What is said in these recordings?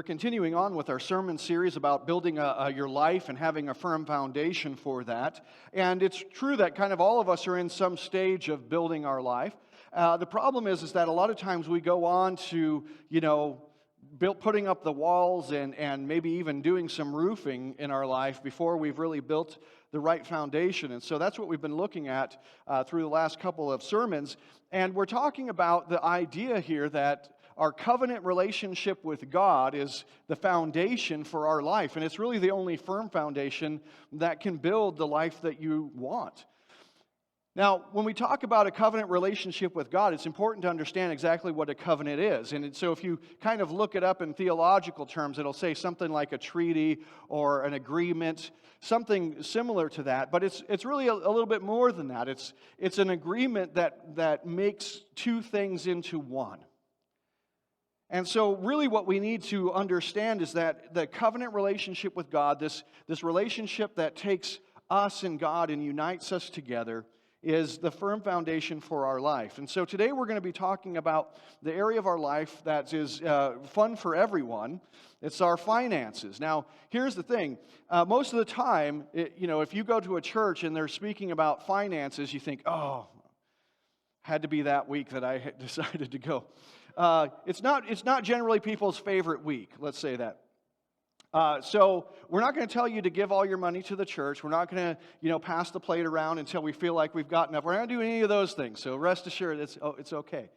continuing on with our sermon series about building your life and having a firm foundation for that. And it's true that kind of all of us are in some stage of building our life. The problem is that a lot of times we go on to, putting up the walls and maybe even doing some roofing in our life before we've really built the right foundation. And so that's what we've been looking at through the last couple of sermons. And we're talking about the idea here that our covenant relationship with God is the foundation for our life. And it's really the only firm foundation that can build the life that you want. Now, when we talk about a covenant relationship with God, it's important to understand exactly what a covenant is. And so if you kind of look it up in theological terms, it'll say something like a treaty or an agreement, something similar to that. But it's really a little bit more than that. It's an agreement that makes two things into one. And so really what we need to understand is that the covenant relationship with God, this relationship that takes us and God and unites us together, is the firm foundation for our life. And so today we're going to be talking about the area of our life that is fun for everyone. It's our finances. Now, here's the thing. Most of the time, if you go to a church and they're speaking about finances, you think, oh, had to be that week that I had decided to go. It's not generally people's favorite week, let's say that. So we're not going to tell you to give all your money to the church. We're not going to, pass the plate around until we feel like we've got enough. We're not going to do any of those things. So rest assured, it's okay.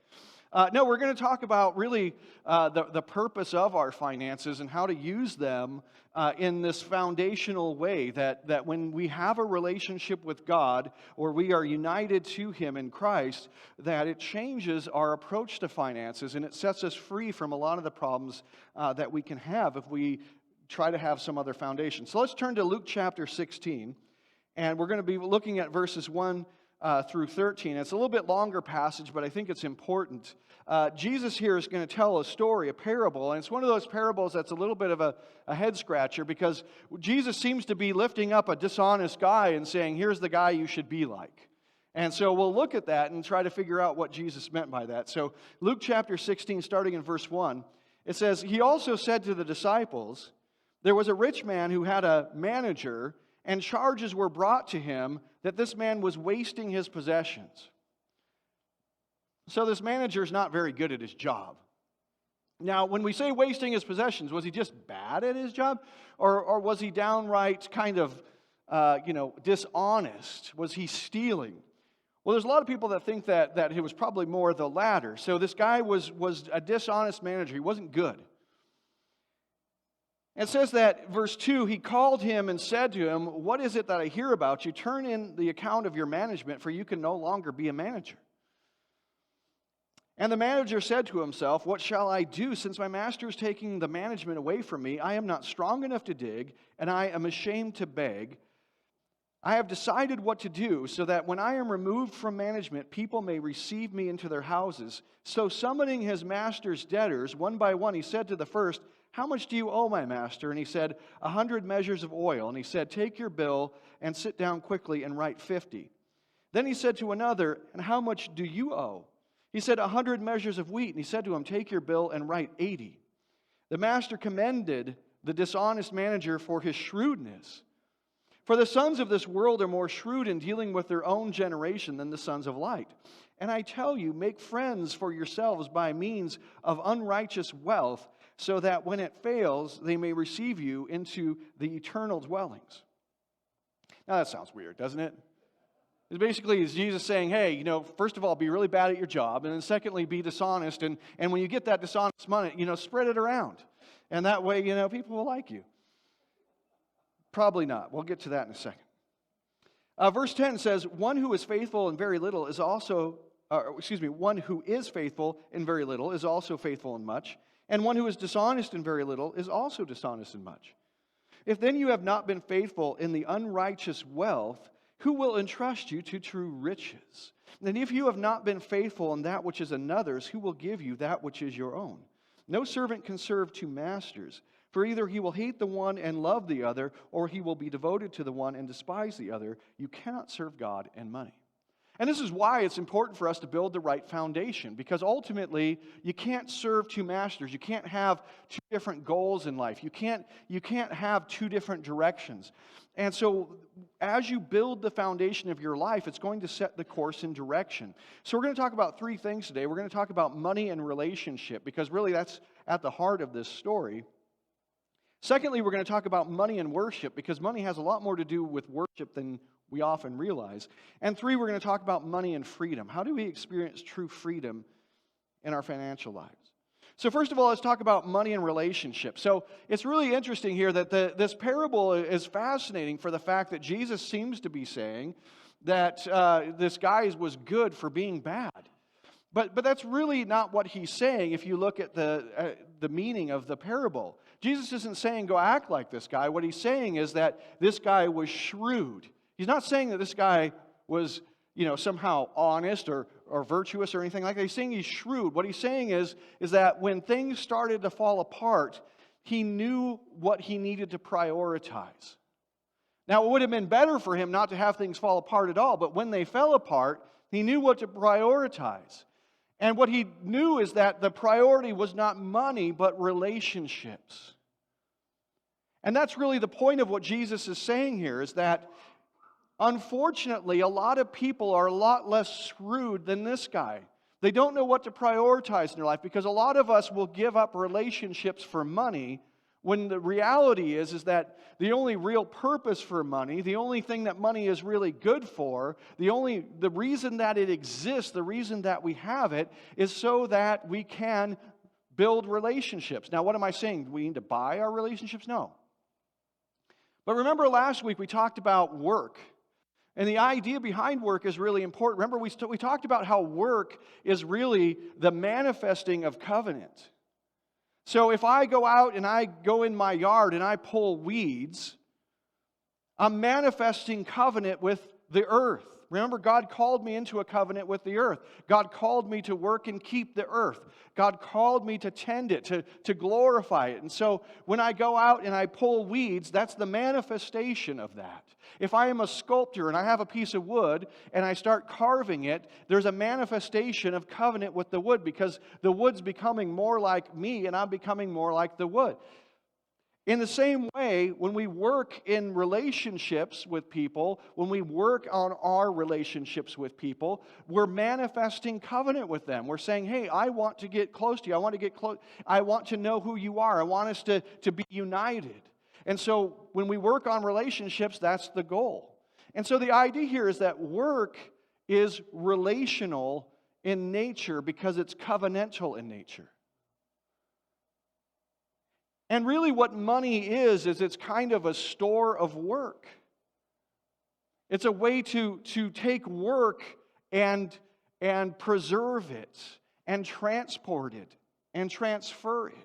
No, we're going to talk about really the purpose of our finances and how to use them in this foundational way that when we have a relationship with God or we are united to Him in Christ, that it changes our approach to finances and it sets us free from a lot of the problems that we can have if we try to have some other foundation. So let's turn to Luke chapter 16, and we're going to be looking at verses 1 through 13. It's a little bit longer passage, but I think it's important. Jesus here is going to tell a story, a parable, and it's one of those parables that's a little bit of a head-scratcher because Jesus seems to be lifting up a dishonest guy and saying, here's the guy you should be like. And so we'll look at that and try to figure out what Jesus meant by that. So Luke chapter 16, starting in verse 1, it says, He also said to the disciples, there was a rich man who had a manager, and charges were brought to him that this man was wasting his possessions. So this manager is not very good at his job. Now, when we say wasting his possessions, was he just bad at his job? Or was he downright kind of, dishonest? Was he stealing? Well, there's a lot of people that think that he was probably more the latter. So this guy was a dishonest manager. He wasn't good. It says that, verse 2, he called him and said to him, what is it that I hear about you? Turn in the account of your management, for you can no longer be a manager. And the manager said to himself, what shall I do? Since my master is taking the management away from me, I am not strong enough to dig, and I am ashamed to beg. I have decided what to do, so that when I am removed from management, people may receive me into their houses. So summoning his master's debtors, one by one, he said to the first, how much do you owe my master? And he said, 100 measures of oil. And he said, take your bill and sit down quickly and write 50. Then he said to another, and how much do you owe? He said, 100 measures of wheat. And he said to him, take your bill and write 80. The master commended the dishonest manager for his shrewdness. For the sons of this world are more shrewd in dealing with their own generation than the sons of light. And I tell you, make friends for yourselves by means of unrighteous wealth, so that when it fails, they may receive you into the eternal dwellings. Now that sounds weird, doesn't it? It's basically Jesus saying, hey, first of all, be really bad at your job, and then secondly, be dishonest, and when you get that dishonest money, spread it around. And that way, people will like you. Probably not. We'll get to that in a second. Verse 10 says, one who is faithful in very little is also, one who is faithful in very little is also faithful in much. And one who is dishonest in very little is also dishonest in much. If then you have not been faithful in the unrighteous wealth, who will entrust you to true riches? And if you have not been faithful in that which is another's, who will give you that which is your own? No servant can serve two masters, for either he will hate the one and love the other, or he will be devoted to the one and despise the other. You cannot serve God and money. And this is why it's important for us to build the right foundation, because ultimately you can't serve two masters. You can't have two different goals in life. You can't have two different directions. And so as you build the foundation of your life, it's going to set the course and direction. So we're going to talk about three things today. We're going to talk about money and relationship, because really that's at the heart of this story. Secondly, we're going to talk about money and worship, because money has a lot more to do with worship than we often realize. And three, we're going to talk about money and freedom. How do we experience true freedom in our financial lives? So first of all, let's talk about money and relationships. So it's really interesting here that this parable is fascinating for the fact that Jesus seems to be saying that this guy was good for being bad. But that's really not what he's saying if you look at the meaning of the parable. Jesus isn't saying go act like this guy. What he's saying is that this guy was shrewd. He's not saying that this guy was, somehow honest or virtuous or anything like that. He's saying he's shrewd. What he's saying is that when things started to fall apart, he knew what he needed to prioritize. Now, it would have been better for him not to have things fall apart at all, but when they fell apart, he knew what to prioritize. And what he knew is that the priority was not money, but relationships. And that's really the point of what Jesus is saying here, is that unfortunately, a lot of people are a lot less shrewd than this guy. They don't know what to prioritize in their life, because a lot of us will give up relationships for money, when the reality is that the only real purpose for money, the only thing that money is really good for, the reason that it exists, the reason that we have it, is so that we can build relationships. Now, what am I saying? Do we need to buy our relationships? No. But remember last week we talked about work. And the idea behind work is really important. Remember, we talked about how work is really the manifesting of covenant. So if I go out and I go in my yard and I pull weeds, I'm manifesting covenant with the earth. Remember, God called me into a covenant with the earth. God called me to work and keep the earth. God called me to tend it, to glorify it. And so when I go out and I pull weeds, that's the manifestation of that. If I am a sculptor and I have a piece of wood and I start carving it, there's a manifestation of covenant with the wood, because the wood's becoming more like me and I'm becoming more like the wood. In the same way, when we work in relationships with people, when we work on our relationships with people, we're manifesting covenant with them. We're saying, hey, I want to get close to you. I want to get close. I want to know who you are. I want us to be united. And so when we work on relationships, that's the goal. And so the idea here is that work is relational in nature because it's covenantal in nature. And really what money is it's kind of a store of work. It's a way to take work and preserve it and transport it and transfer it.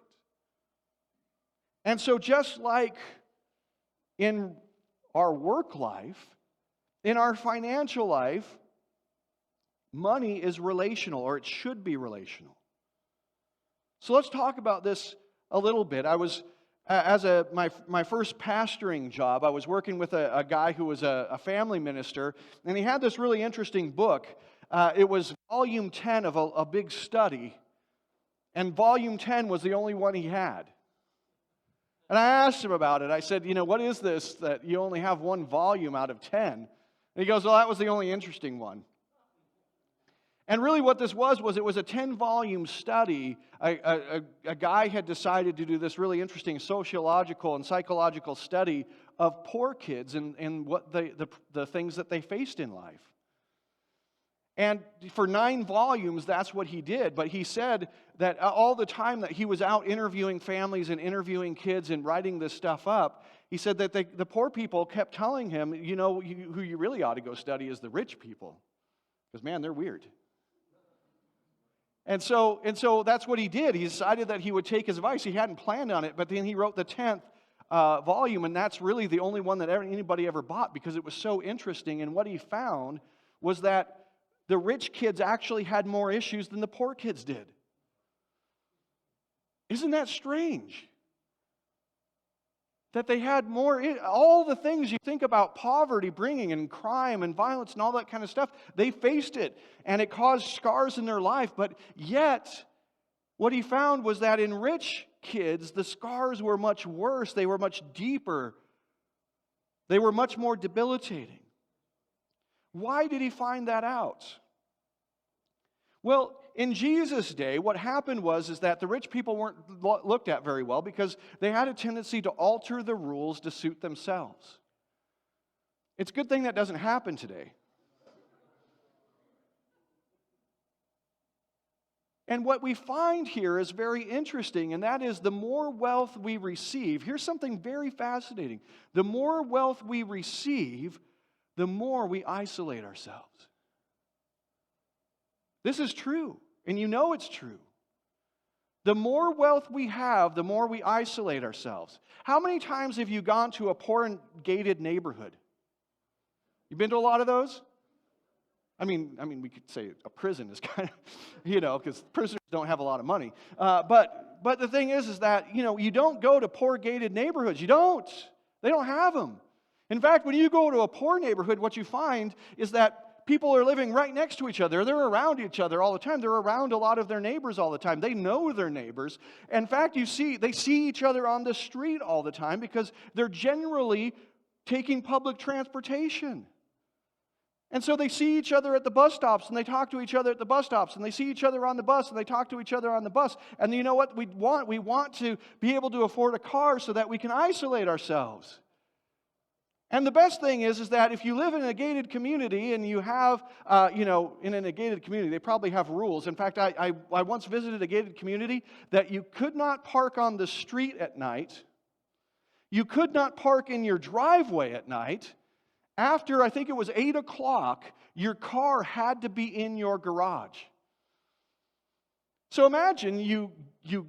And so just like in our work life, in our financial life, money is relational, or it should be relational. So let's talk about this a little bit. I was, my first pastoring job, I was working with a guy who was a family minister, and he had this really interesting book. It was volume 10 of a big study, and volume 10 was the only one he had. And I asked him about it. I said, what is this that you only have one volume out of 10? And he goes, well, that was the only interesting one. And really what this was it was a 10-volume study. A guy had decided to do this really interesting sociological and psychological study of poor kids and what the things that they faced in life. And for 9 volumes, that's what he did. But he said that all the time that he was out interviewing families and interviewing kids and writing this stuff up, he said that the poor people kept telling him, who you really ought to go study is the rich people. Because, man, they're weird. And so that's what he did. He decided that he would take his advice. He hadn't planned on it, but then he wrote the 10th volume, and that's really the only one that anybody ever bought because it was so interesting. And what he found was that the rich kids actually had more issues than the poor kids did. Isn't that strange? That they had more, all the things you think about poverty bringing and crime and violence and all that kind of stuff, they faced it, and it caused scars in their life. But yet, what he found was that in rich kids, the scars were much worse. They were much deeper. They were much more debilitating. Why did he find that out? Well, in Jesus' day, what happened is that the rich people weren't looked at very well because they had a tendency to alter the rules to suit themselves. It's a good thing that doesn't happen today. And what we find here is very interesting, and that is the more wealth we receive. Here's something very fascinating. The more wealth we receive, the more we isolate ourselves. This is true, and you know it's true. The more wealth we have, the more we isolate ourselves. How many times have you gone to a poor and gated neighborhood? You been to a lot of those? I mean, we could say a prison is kind of, because prisoners don't have a lot of money. But the thing is that, you don't go to poor gated neighborhoods. You don't. They don't have them. In fact, when you go to a poor neighborhood, what you find is that people are living right next to each other. They're around each other all the time. They're around a lot of their neighbors all the time. They know their neighbors. In fact, they see each other on the street all the time because they're generally taking public transportation. And so they see each other at the bus stops, and they talk to each other at the bus stops, and they see each other on the bus, and they talk to each other on the bus. And you know what we want? We want to be able to afford a car so that we can isolate ourselves. And the best thing is that if you live in a gated community and you have, in a gated community, they probably have rules. In fact, I once visited a gated community that you could not park on the street at night. You could not park in your driveway at night. After, I think it was 8 o'clock, your car had to be in your garage. So imagine you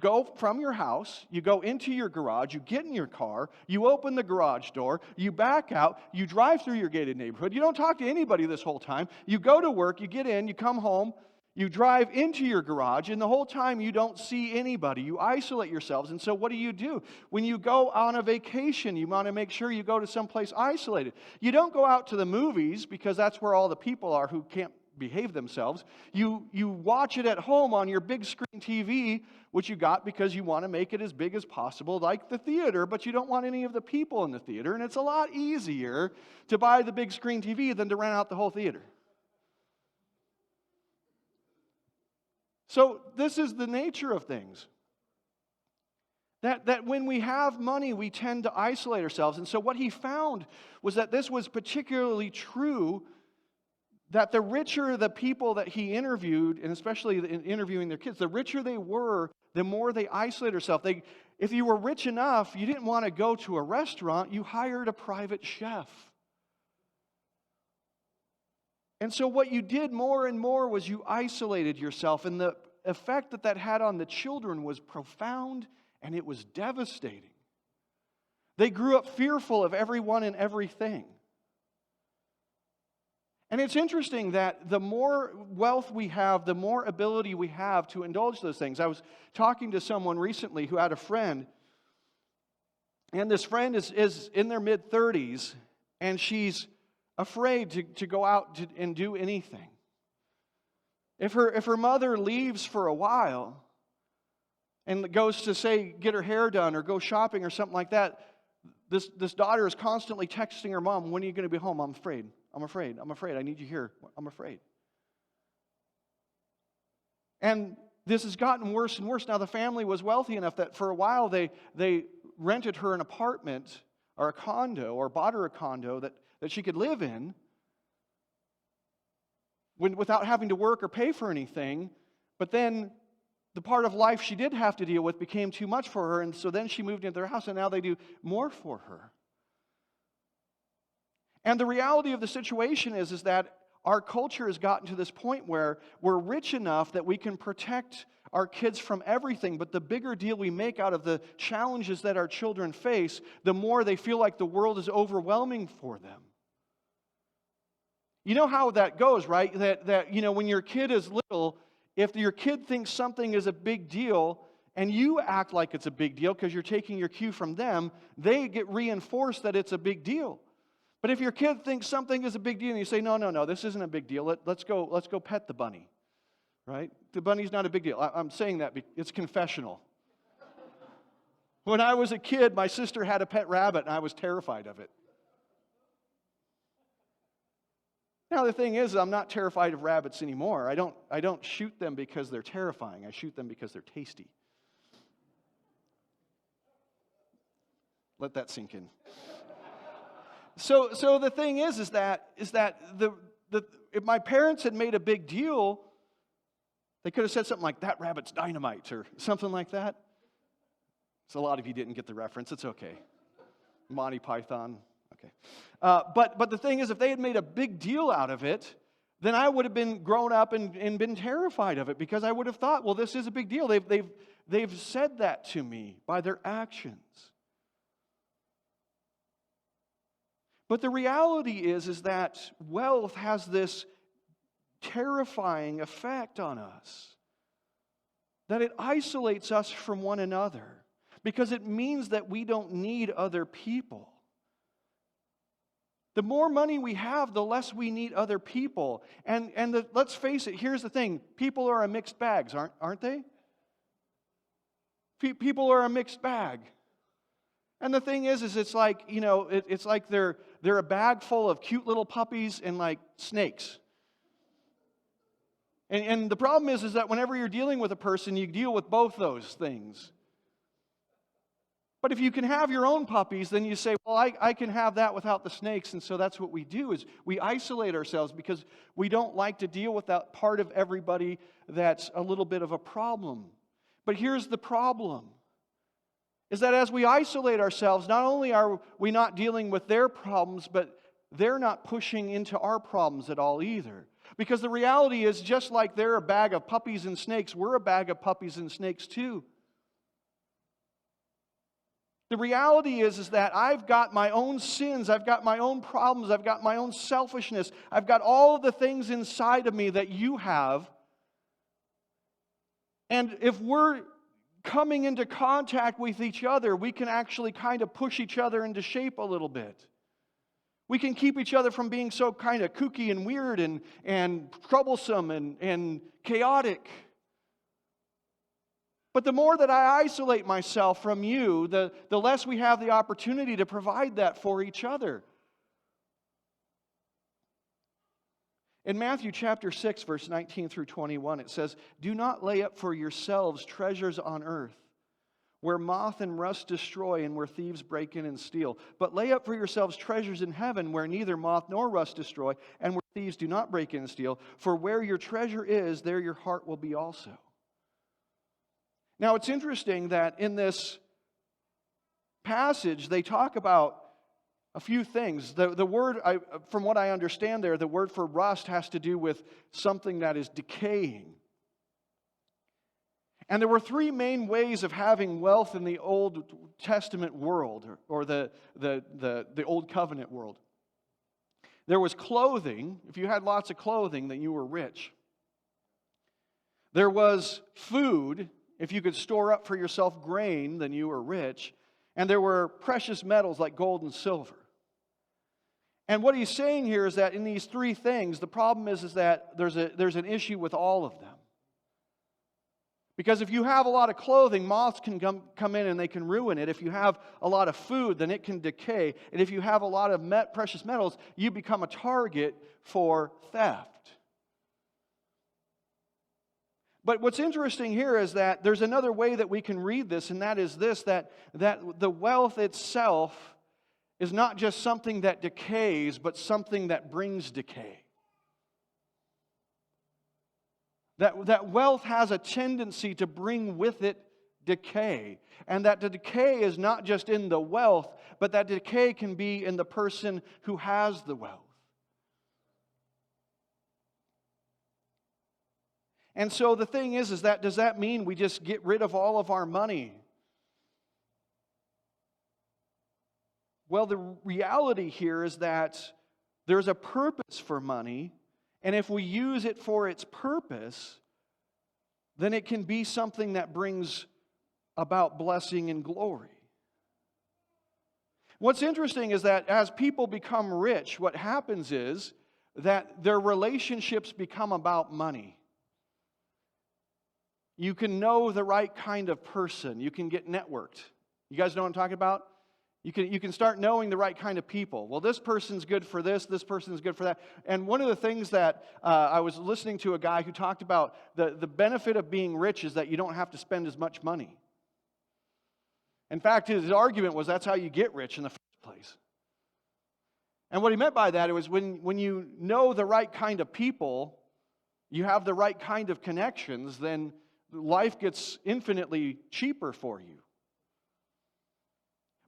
go from your house, you go into your garage, you get in your car, you open the garage door, you back out, you drive through your gated neighborhood. You don't talk to anybody this whole time. You go to work, you get in, you come home, you drive into your garage, and the whole time you don't see anybody. You isolate yourselves. And so what do? When you go on a vacation, you want to make sure you go to someplace isolated. You don't go out to the movies because that's where all the people are who can't behave themselves. You watch it at home on your big screen TV, which you got because you want to make it as big as possible, like the theater, but you don't want any of the people in the theater. And it's a lot easier to buy the big screen TV than to rent out the whole theater. So this is the nature of things. That when we have money, we tend to isolate ourselves. And so what he found was that this was particularly true, that the richer the people that he interviewed, and especially in interviewing their kids, the richer they were, the more they isolated themselves. If you were rich enough, you didn't want to go to a restaurant, you hired a private chef. And so what you did more and more was you isolated yourself, and the effect that had on the children was profound, and it was devastating. They grew up fearful of everyone and everything. And it's interesting that the more wealth we have, the more ability we have to indulge those things. I was talking to someone recently who had a friend, and this friend is in their mid-30s, and she's afraid to go out and do anything. If her mother leaves for a while and goes to, say, get her hair done or go shopping or something like that, this daughter is constantly texting her mom, "When are you going to be home? I'm afraid. I need you here. I'm afraid." And this has gotten worse and worse. Now, the family was wealthy enough that for a while they rented her an apartment or a condo, or bought her a condo that she could live in without having to work or pay for anything. But then the part of life she did have to deal with became too much for her, and so then she moved into their house, and now they do more for her. And the reality of the situation is that our culture has gotten to this point where we're rich enough that we can protect our kids from everything, but the bigger deal we make out of the challenges that our children face, the more they feel like the world is overwhelming for them. You know how that goes, right? That when your kid is little, if your kid thinks something is a big deal, and you act like it's a big deal because you're taking your cue from them, they get reinforced that it's a big deal. But if your kid thinks something is a big deal and you say, no, this isn't a big deal. Let's go pet the bunny, right? The bunny's not a big deal. I'm saying that it's confessional. When I was a kid, my sister had a pet rabbit and I was terrified of it. Now the thing is, I'm not terrified of rabbits anymore. I don't shoot them because they're terrifying. I shoot them because they're tasty. Let that sink in. So the thing is that if my parents had made a big deal, they could have said something like, "That rabbit's dynamite," or something like that. So a lot of you didn't get the reference. It's okay. Monty Python. Okay. But the thing is, if they had made a big deal out of it, then I would have been grown up and been terrified of it, because I would have thought, well, this is a big deal. They've said that to me by their actions. But the reality is that wealth has this terrifying effect on us, that it isolates us from one another, because it means that we don't need other people. The more money we have, the less we need other people. Let's face it, here's the thing. People are a mixed bag, aren't they? People are a mixed bag. And the thing is it's like, it's like they're a bag full of cute little puppies and like snakes. And the problem is that whenever you're dealing with a person, you deal with both those things. But if you can have your own puppies, then you say, well, I can have that without the snakes. And so that's what we do, is we isolate ourselves because we don't like to deal with that part of everybody that's a little bit of a problem. But here's the problem, is that as we isolate ourselves, not only are we not dealing with their problems, but they're not pushing into our problems at all either. Because the reality is, just like they're a bag of puppies and snakes, we're a bag of puppies and snakes too. The reality is that I've got my own sins, I've got my own problems, I've got my own selfishness, I've got all of the things inside of me that you have. And if we're coming into contact with each other, we can actually kind of push each other into shape a little bit. We can keep each other from being so kind of kooky and weird and troublesome and chaotic. But the more that I isolate myself from you, the less we have the opportunity to provide that for each other. In Matthew chapter 6, verse 19 through 21, it says, "Do not lay up for yourselves treasures on earth, where moth and rust destroy and where thieves break in and steal. But lay up for yourselves treasures in heaven, where neither moth nor rust destroy and where thieves do not break in and steal. For where your treasure is, there your heart will be also." Now, it's interesting that in this passage, they talk about a few things. The word, from what I understand there, the word for rust has to do with something that is decaying. And there were three main ways of having wealth in the Old Testament world, or the Old Covenant world. There was clothing. If you had lots of clothing, then you were rich. There was food. If you could store up for yourself grain, then you were rich. And there were precious metals like gold and silver. And what he's saying here is that in these three things, the problem is that there's an issue with all of them. Because if you have a lot of clothing, moths can come in and they can ruin it. If you have a lot of food, then it can decay. And if you have a lot of precious metals, you become a target for theft. But what's interesting here is that there's another way that we can read this, and that is this, that the wealth itself is not just something that decays, but something that brings decay. That wealth has a tendency to bring with it decay. And that the decay is not just in the wealth, but that decay can be in the person who has the wealth. And so the thing is that does that mean we just get rid of all of our money? Well, the reality here is that there's a purpose for money, and if we use it for its purpose, then it can be something that brings about blessing and glory. What's interesting is that as people become rich, what happens is that their relationships become about money. You can know the right kind of person. You can get networked. You guys know what I'm talking about? You can start knowing the right kind of people. Well, this person's good for this person's good for that. And one of the things that I was listening to a guy who talked about the benefit of being rich is that you don't have to spend as much money. In fact, his argument was that's how you get rich in the first place. And what he meant by that, it was when you know the right kind of people, you have the right kind of connections, then life gets infinitely cheaper for you.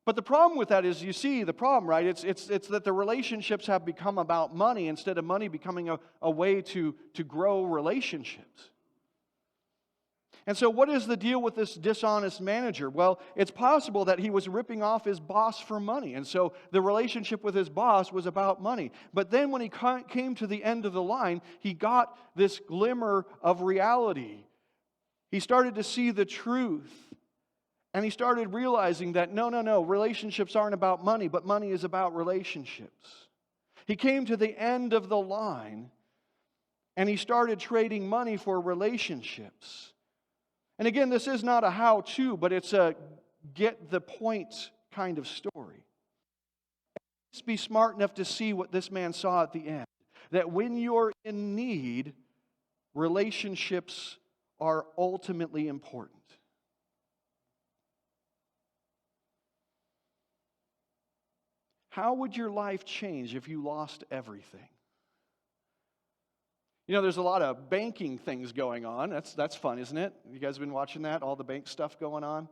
But the problem with that is, you see the problem, right? It's that the relationships have become about money instead of money becoming a way to grow relationships. And so what is the deal with this dishonest manager? Well, it's possible that he was ripping off his boss for money. And so the relationship with his boss was about money. But then when he came to the end of the line, he got this glimmer of reality. He started to see the truth. And he started realizing that no, relationships aren't about money, but money is about relationships. He came to the end of the line, and he started trading money for relationships. And again, this is not a how-to, but it's a get-the-point kind of story. Let's be smart enough to see what this man saw at the end. That when you're in need, relationships are ultimately important. How would your life change if you lost everything? You know, there's a lot of banking things going on. That's fun, isn't it? You guys been watching that? All the bank stuff going on?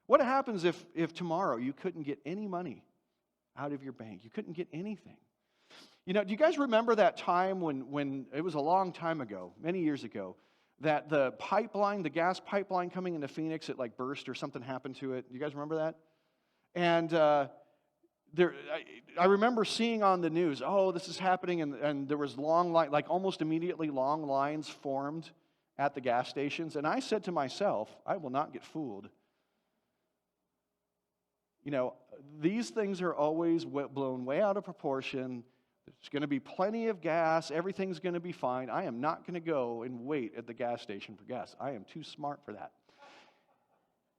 What happens if tomorrow you couldn't get any money out of your bank? You couldn't get anything. You know, do you guys remember that time when it was a long time ago, many years ago, that the gas pipeline coming into Phoenix, it like burst or something happened to it? You guys remember that? And I remember seeing on the news, this is happening, and there was almost immediately long lines formed at the gas stations. And I said to myself, I will not get fooled. You know, these things are always blown way out of proportion. There's going to be plenty of gas. Everything's going to be fine. I am not going to go and wait at the gas station for gas. I am too smart for that.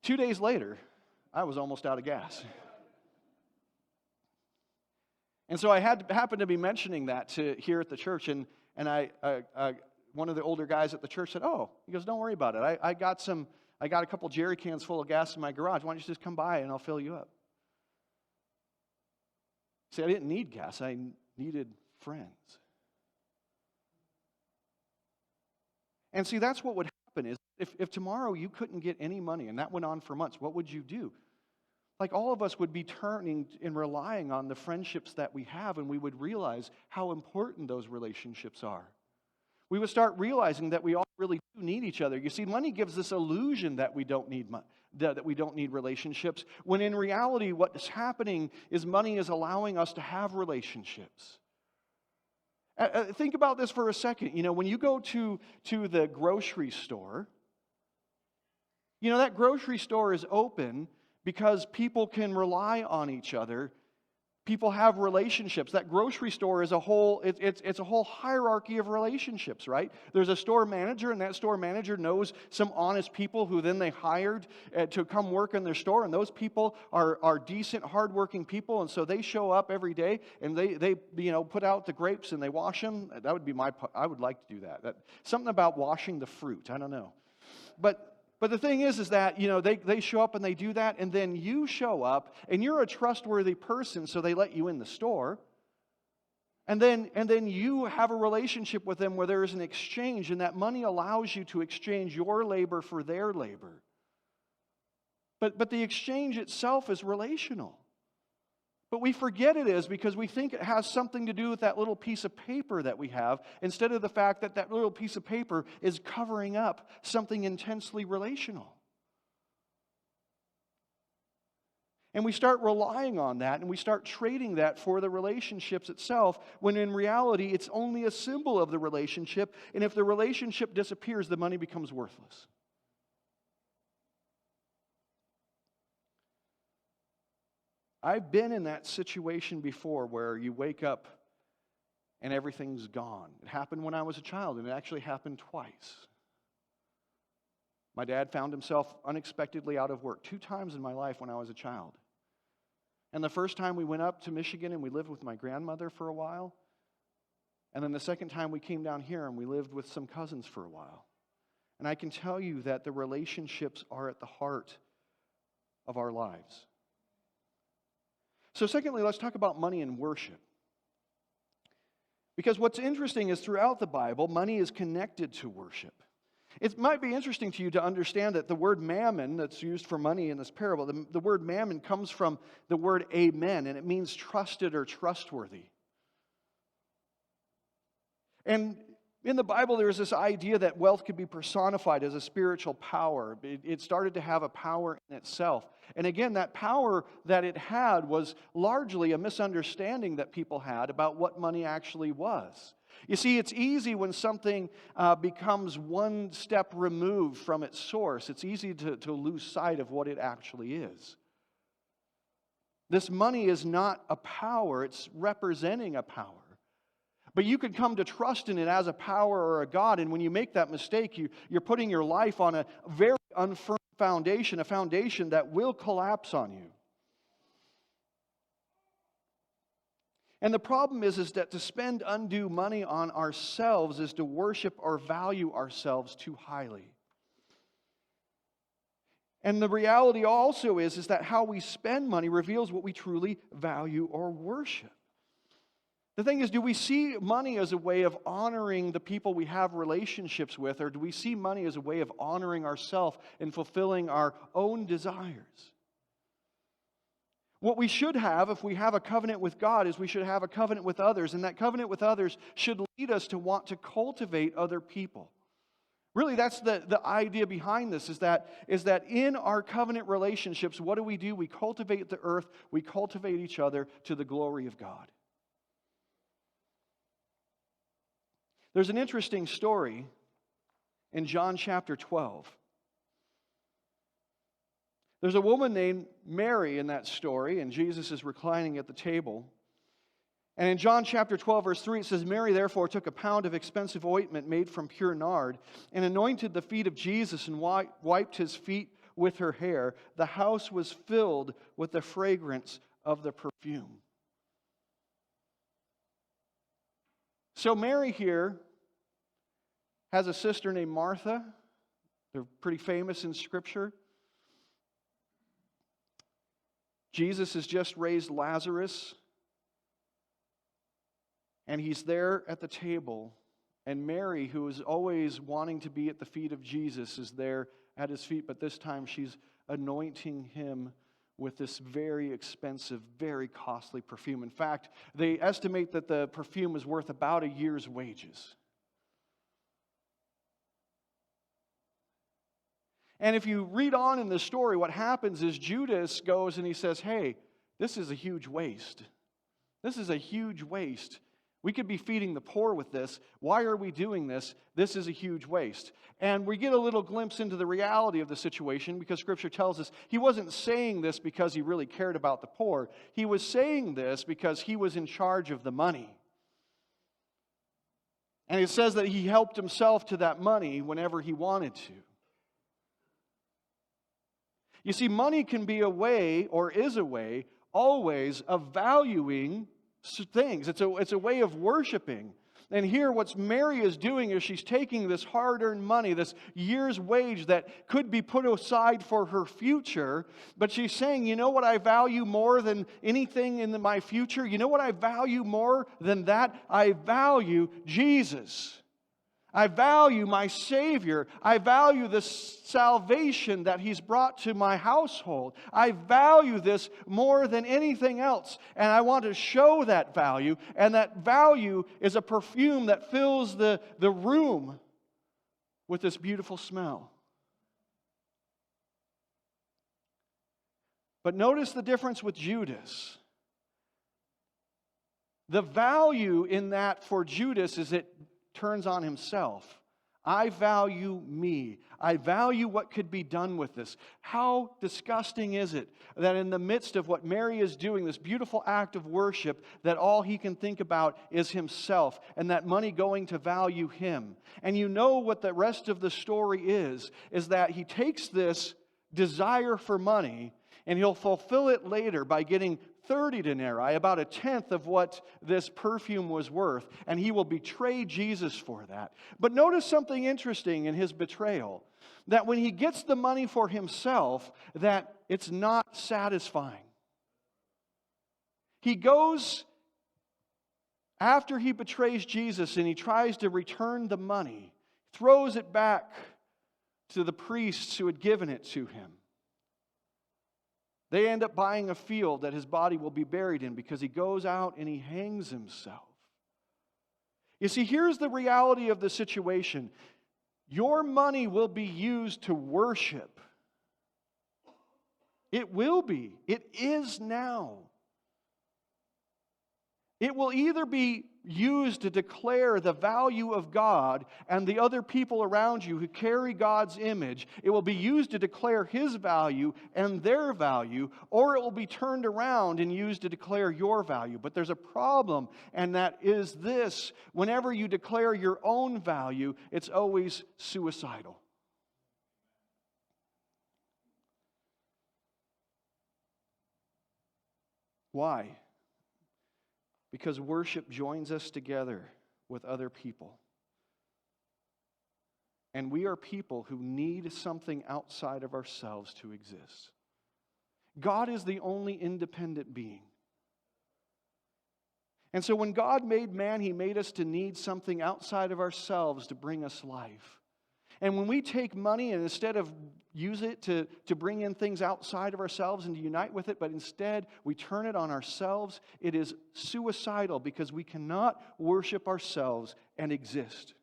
2 days later, I was almost out of gas. And so I happened to be mentioning that here at the church, and one of the older guys at the church said, he goes, don't worry about it. I got a couple jerry cans full of gas in my garage. Why don't you just come by and I'll fill you up? See, I didn't need gas. I needed friends. And see, that's what would happen is if tomorrow you couldn't get any money and that went on for months, what would you do? Like all of us would be turning and relying on the friendships that we have, and we would realize how important those relationships are. We would start realizing that we all really do need each other. You see, money gives this illusion that we don't need that we don't need relationships, when in reality what is happening is money is allowing us to have relationships. Think about this for a second. You know, when you go to the grocery store, you know, that grocery store is open because people can rely on each other. People have relationships. That grocery store is it's a whole hierarchy of relationships, right? There's a store manager, and that store manager knows some honest people who then they hired to come work in their store, and those people are decent, hardworking people, and so they show up every day, and they put out the grapes and they wash them. That would be I would like to do that. Something about washing the fruit, I don't know. But the thing is that, you know, they show up and they do that, and then you show up, and you're a trustworthy person, so they let you in the store. And then you have a relationship with them where there is an exchange, and that money allows you to exchange your labor for their labor. But the exchange itself is relational. But we forget it is because we think it has something to do with that little piece of paper that we have, instead of the fact that that little piece of paper is covering up something intensely relational. And we start relying on that, and we start trading that for the relationships itself, when in reality it's only a symbol of the relationship, and if the relationship disappears, the money becomes worthless. I've been in that situation before where you wake up and everything's gone. It happened when I was a child, and it actually happened twice. My dad found himself unexpectedly out of work 2 times in my life when I was a child. And the first time we went up to Michigan and we lived with my grandmother for a while. And then the second time we came down here and we lived with some cousins for a while. And I can tell you that the relationships are at the heart of our lives. So secondly, let's talk about money and worship. Because what's interesting is throughout the Bible, money is connected to worship. It might be interesting to you to understand that the word mammon that's used for money in this parable, the word mammon comes from the word amen, and it means trusted or trustworthy. And in the Bible, there's this idea that wealth could be personified as a spiritual power. It started to have a power in itself. And again, that power that it had was largely a misunderstanding that people had about what money actually was. You see, it's easy when something becomes one step removed from its source. It's easy to lose sight of what it actually is. This money is not a power, it's representing a power. But you could come to trust in it as a power or a God, and when you make that mistake, you're putting your life on a very unfirm foundation, a foundation that will collapse on you. And the problem is that to spend undue money on ourselves is to worship or value ourselves too highly. And the reality also is that how we spend money reveals what we truly value or worship. The thing is, do we see money as a way of honoring the people we have relationships with, or do we see money as a way of honoring ourselves and fulfilling our own desires? What we should have, if we have a covenant with God, is we should have a covenant with others, and that covenant with others should lead us to want to cultivate other people. Really, that's the idea behind this, is that in our covenant relationships, what do? We cultivate the earth, we cultivate each other to the glory of God. There's an interesting story in John chapter 12. There's a woman named Mary in that story, and Jesus is reclining at the table. And in John chapter 12, verse 3, it says, Mary therefore took a pound of expensive ointment made from pure nard and anointed the feet of Jesus and wiped his feet with her hair. The house was filled with the fragrance of the perfume. So Mary here has a sister named Martha. They're pretty famous in Scripture. Jesus has just raised Lazarus, and he's there at the table. And Mary, who is always wanting to be at the feet of Jesus, is there at his feet, but this time she's anointing him with this very expensive, very costly perfume. In fact, they estimate that the perfume is worth about a year's wages. And if you read on in the story, what happens is Judas goes and he says, hey, this is a huge waste. This is a huge waste. We could be feeding the poor with this. Why are we doing this? This is a huge waste. And we get a little glimpse into the reality of the situation because Scripture tells us he wasn't saying this because he really cared about the poor. He was saying this because he was in charge of the money. And it says that he helped himself to that money whenever he wanted to. You see, money can be a way, or is a way, always of valuing things. It's a way of worshiping. And here what Mary is doing is she's taking this hard-earned money, this year's wage that could be put aside for her future, but she's saying, you know what I value more than anything in my future? You know what I value more than that? I value Jesus. I value my Savior. I value the salvation that He's brought to my household. I value this more than anything else. And I want to show that value. And that value is a perfume that fills the room with this beautiful smell. But notice the difference with Judas. The value in that for Judas is it turns on himself. I value me. I value what could be done with this. How disgusting is it that in the midst of what Mary is doing, this beautiful act of worship, that all he can think about is himself and that money going to value him. And you know what the rest of the story is that he takes this desire for money and he'll fulfill it later by getting 30 denarii, about a tenth of what this perfume was worth, and he will betray Jesus for that. But notice something interesting in his betrayal, that when he gets the money for himself, that it's not satisfying. He goes after he betrays Jesus and he tries to return the money, throws it back to the priests who had given it to him. They end up buying a field that his body will be buried in because he goes out and he hangs himself. You see, here's the reality of the situation. Your money will be used to worship. It will be. It is now. It will either be used to declare the value of God and the other people around you who carry God's image. It will be used to declare His value and their value, or it will be turned around and used to declare your value. But there's a problem, and that is this: whenever you declare your own value, it's always suicidal. Why? Because worship joins us together with other people. And we are people who need something outside of ourselves to exist. God is the only independent being. And so when God made man, He made us to need something outside of ourselves to bring us life. And when we take money and instead of use it to bring in things outside of ourselves and to unite with it, but instead we turn it on ourselves, it is suicidal because we cannot worship ourselves and exist.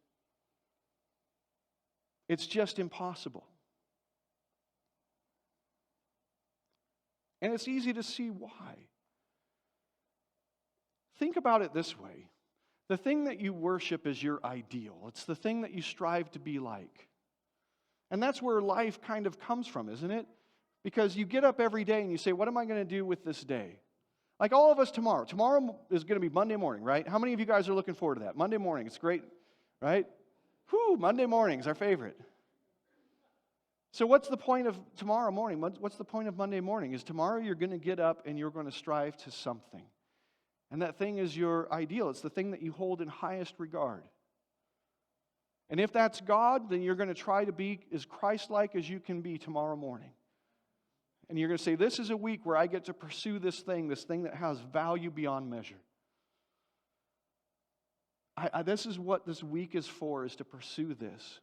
It's just impossible. And it's easy to see why. Think about it this way. The thing that you worship is your ideal. It's the thing that you strive to be like. And that's where life kind of comes from, isn't it? Because you get up every day and you say, what am I going to do with this day? Like all of us tomorrow. Tomorrow is going to be Monday morning, right? How many of you guys are looking forward to that? Monday morning, it's great, right? Whew, Monday morning is our favorite. So what's the point of tomorrow morning? What's the point of Monday morning? Is tomorrow you're going to get up and you're going to strive to something. And that thing is your ideal. It's the thing that you hold in highest regard. And if that's God, then you're going to try to be as Christ-like as you can be tomorrow morning. And you're going to say, this is a week where I get to pursue this thing that has value beyond measure. This is what this week is for, is to pursue this.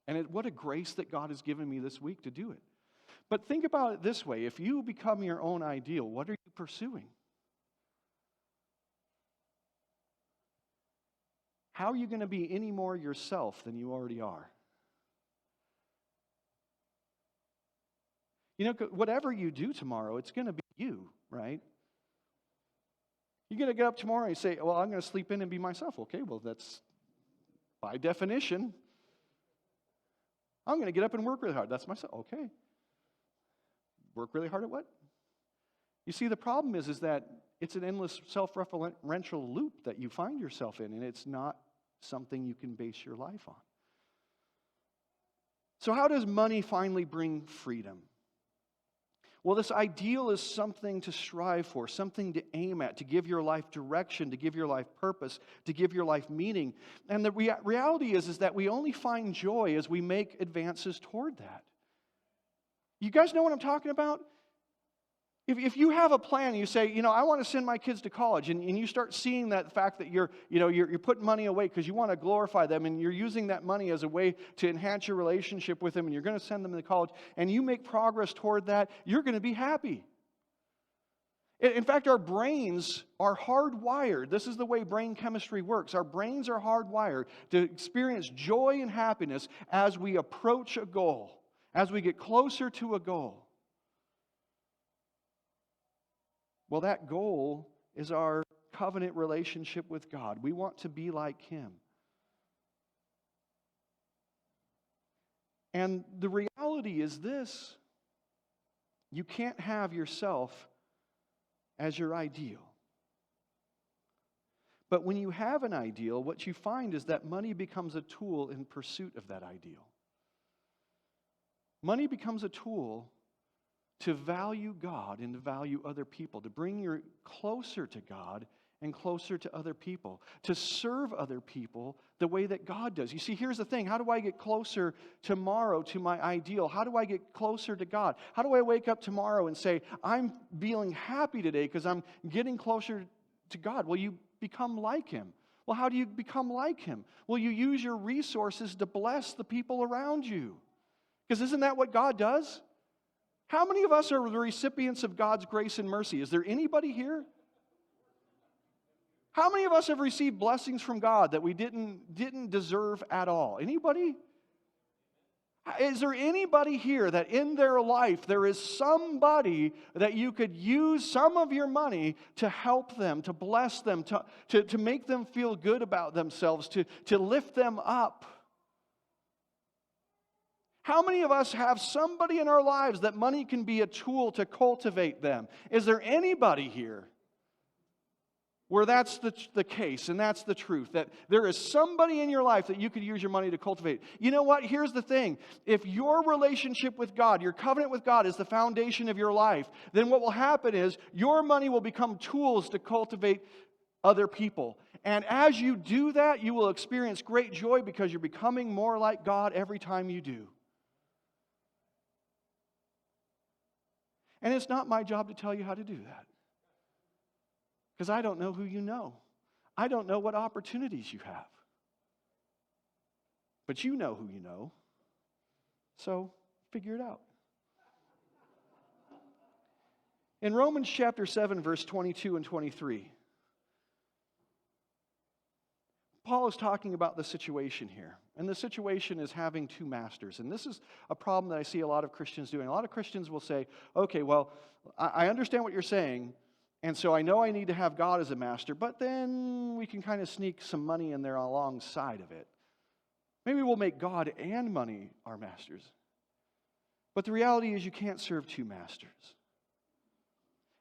And what a grace that God has given me this week to do it. But think about it this way. If you become your own ideal, what are you pursuing? How are you going to be any more yourself than you already are? You know, whatever you do tomorrow, it's going to be you, right? You're going to get up tomorrow and say, well, I'm going to sleep in and be myself. Okay, well, that's by definition. I'm going to get up and work really hard. That's myself. Okay. Work really hard at what? You see, the problem is that it's an endless self-referential loop that you find yourself in, and it's not something you can base your life on. So how does money finally bring freedom? Well, this ideal is something to strive for, something to aim at, to give your life direction, to give your life purpose, to give your life meaning. And the reality is that we only find joy as we make advances toward that. You guys know what I'm talking about? If you have a plan and you say, I want to send my kids to college, and you start seeing that fact that you're putting money away because you want to glorify them, and you're using that money as a way to enhance your relationship with them, and you're going to send them to college, and you make progress toward that, you're going to be happy. In fact, our brains are hardwired. This is the way brain chemistry works. Our brains are hardwired to experience joy and happiness as we approach a goal, as we get closer to a goal. Well, that goal is our covenant relationship with God. We want to be like Him. And the reality is this: you can't have yourself as your ideal. But when you have an ideal, what you find is that money becomes a tool in pursuit of that ideal. Money becomes a tool to value God and to value other people, to bring you closer to God and closer to other people, to serve other people the way that God does. You see, here's the thing. How do I get closer tomorrow to my ideal? How do I get closer to God? How do I wake up tomorrow and say, I'm feeling happy today because I'm getting closer to God? Well, you become like Him. Well, how do you become like Him? Well, you use your resources to bless the people around you. Because isn't that what God does? How many of us are the recipients of God's grace and mercy? Is there anybody here? How many of us have received blessings from God that we didn't deserve at all? Anybody? Is there anybody here that in their life there is somebody that you could use some of your money to help them, to bless them, to make them feel good about themselves, to lift them up? How many of us have somebody in our lives that money can be a tool to cultivate them? Is there anybody here where that's the case and that's the truth, that there is somebody in your life that you could use your money to cultivate? You know what? Here's the thing. If your relationship with God, your covenant with God is the foundation of your life, then what will happen is your money will become tools to cultivate other people. And as you do that, you will experience great joy because you're becoming more like God every time you do. And it's not my job to tell you how to do that. Because I don't know who you know. I don't know what opportunities you have. But you know who you know. So figure it out. In Romans chapter 7, verse 22 and 23, Paul is talking about the situation here. And the situation is having two masters. And this is a problem that I see a lot of Christians doing. A lot of Christians will say, okay, well, I understand what you're saying, and so I know I need to have God as a master, but then we can kind of sneak some money in there alongside of it. Maybe we'll make God and money our masters. But the reality is you can't serve two masters.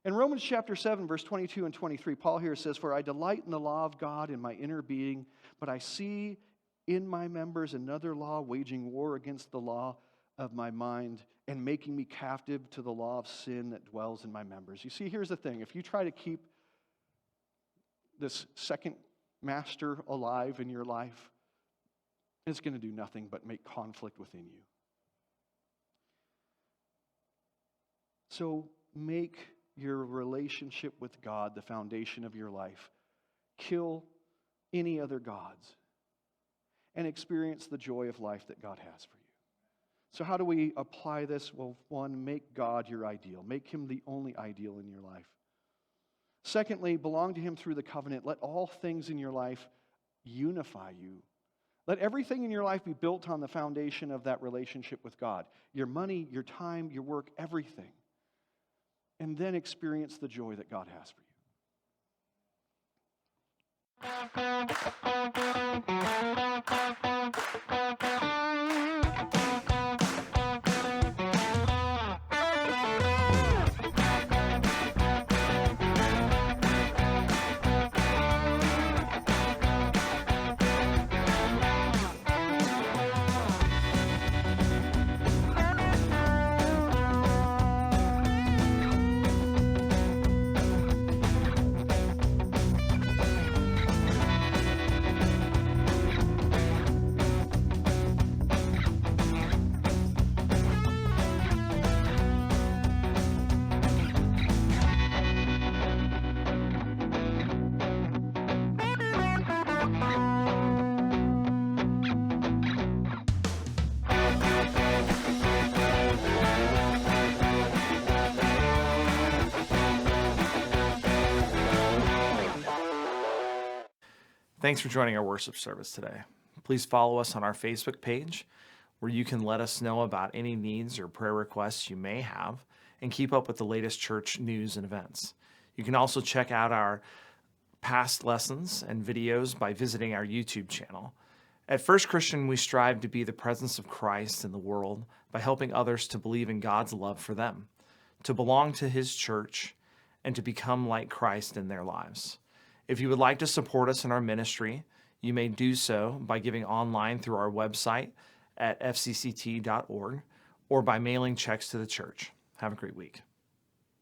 In Romans chapter 7, verse 22 and 23, Paul here says, "For I delight in the law of God in my inner being, but I see in my members another law waging war against the law of my mind and making me captive to the law of sin that dwells in my members." You see, here's the thing. If you try to keep this second master alive in your life, it's going to do nothing but make conflict within you. So make your relationship with God the foundation of your life. Kill any other gods and experience the joy of life that God has for you. So how do we apply this? Well, one, make God your ideal. Make Him the only ideal in your life. Secondly, belong to Him through the covenant. Let all things in your life unify you. Let everything in your life be built on the foundation of that relationship with God. Your money, your time, your work, everything. And then experience the joy that God has for you. Thanks for joining our worship service today. Please follow us on our Facebook page, where you can let us know about any needs or prayer requests you may have and keep up with the latest church news and events. You can also check out our past lessons and videos by visiting our YouTube channel. At First Christian, we strive to be the presence of Christ in the world by helping others to believe in God's love for them, to belong to His church, and to become like Christ in their lives. If you would like to support us in our ministry, you may do so by giving online through our website at fcct.org or by mailing checks to the church. Have a great week.